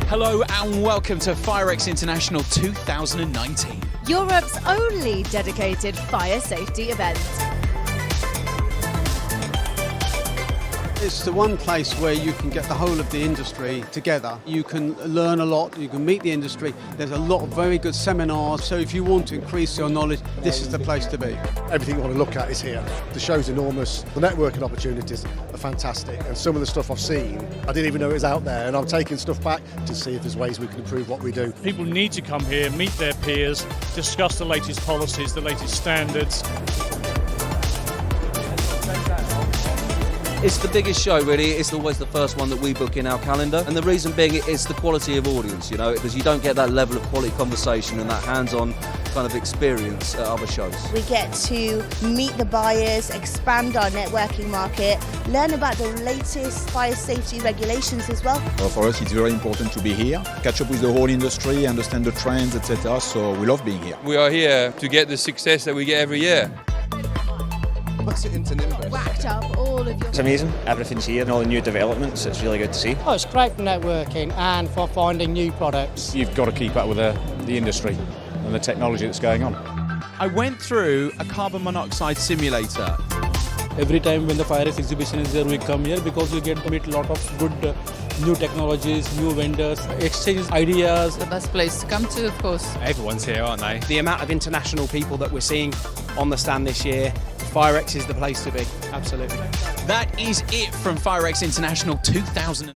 Hello and welcome to FIREX International 2019. Europe's only dedicated fire safety event. It's the one place where you can get the whole of the industry together. You can learn a lot, you can meet the industry. There's a lot of very good seminars, so if you want to increase your knowledge, this is the place to be. Everything you want to look at is here. The show's enormous, the networking opportunities are fantastic, and some of the stuff I've seen, I didn't even know it was out there, and I'm taking stuff back to see if there's ways we can improve what we do. People need to come here, meet their peers, discuss the latest policies, the latest standards. It's the biggest show, really. It's always the first one that we book in our calendar. And the reason being, it's the quality of audience, you know, because you don't get that level of quality conversation and that hands-on kind of experience at other shows. We get to meet the buyers, expand our networking market, learn about the latest fire safety regulations as well. For us, it's very important to be here, catch up with the whole industry, understand the trends, etc. So we love being here. We are here to get the success that we get every year. Whacked up all of your... It's amazing, everything's here and all the new developments, it's really good to see. Oh, it's great for networking and for finding new products. You've got to keep up with the industry and the technology that's going on. I went through a carbon monoxide simulator. Every time when the FIREX exhibition is there, we come here because we get to meet a lot of good new technologies, new vendors, exchange ideas. The best place to come to, of course. Everyone's here, aren't they? The amount of international people that we're seeing on the stand this year, FIREX is the place to be, absolutely. That is it from FIREX International 2000.